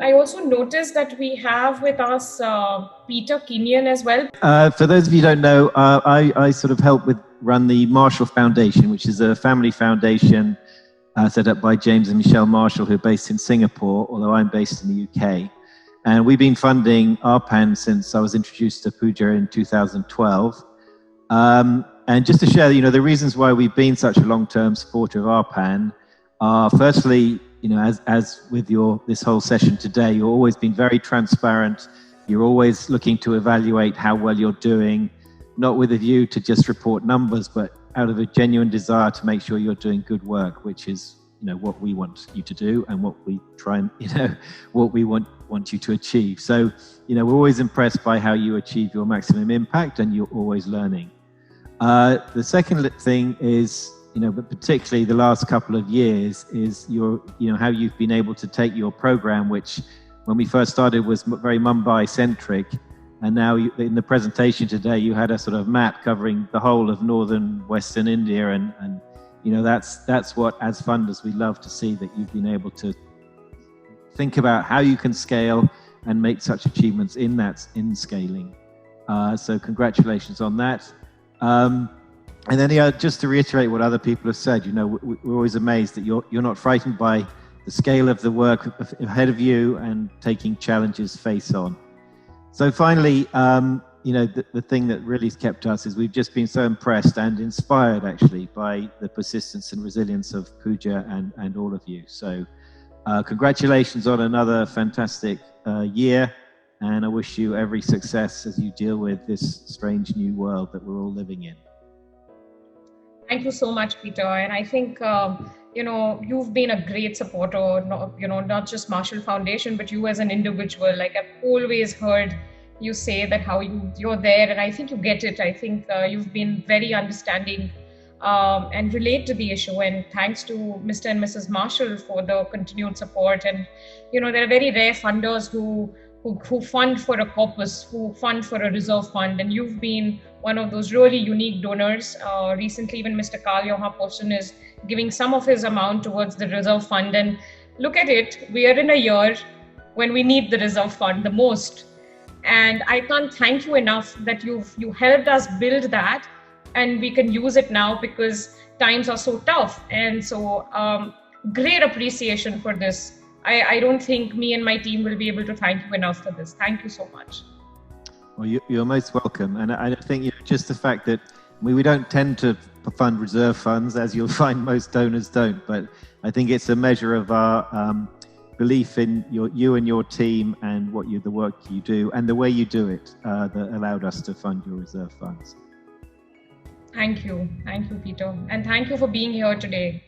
I also noticed that we have with us Peter Kenyon as well. For those of you who don't know, I sort of help run the Marshall Foundation, which is a family foundation set up by James and Michelle Marshall, who are based in Singapore, although I'm based in the UK. And we've been funding Arpan since I was introduced to Pooja in 2012. And just to share, the reasons why we've been such a long-term supporter of Arpan are, firstly, as with this whole session today, you've always been very transparent. You're always looking to evaluate how well you're doing, not with a view to just report numbers, but out of a genuine desire to make sure you're doing good work, which is, what we want you to do and what we try and, what we want you to achieve. So, we're always impressed by how you achieve your maximum impact, and you're always learning. The second thing is, but particularly the last couple of years, is how you've been able to take your program, which when we first started was very Mumbai centric, and now in the presentation today you had a sort of map covering the whole of northern Western India, and that's what, as funders, we love to see, that you've been able to think about how you can scale and make such achievements in scaling. So congratulations on that. And then, just to reiterate what other people have said, we're always amazed that you're not frightened by the scale of the work ahead of you and taking challenges face on. So finally, the thing that really has kept us is we've just been so impressed and inspired, actually, by the persistence and resilience of Pooja and all of you. So congratulations on another fantastic year, and I wish you every success as you deal with this strange new world that we're all living in. Thank you so much, Peter. And I think, you've been a great supporter, not just Marshall Foundation, but you as an individual. Like, I've always heard you say that how you're there, and I think you get it. I think you've been very understanding and relate to the issue. And thanks to Mr. and Mrs. Marshall for the continued support. And, there are very rare funders who fund for a corpus, who fund for a reserve fund. And you've been one of those really unique donors. Recently, even Mr. Karl Johan is giving some of his amount towards the reserve fund. And look at it, we are in a year when we need the reserve fund the most. And I can't thank you enough that you helped us build that, and we can use it now because times are so tough. And so great appreciation for this. I don't think me and my team will be able to thank you enough for this. Thank you so much. Well, you're most welcome. And I think just the fact that we don't tend to fund reserve funds, as you'll find most donors don't, but I think it's a measure of our belief in you and your team and the work you do and the way you do it that allowed us to fund your reserve funds. Thank you, Peter. And thank you for being here today.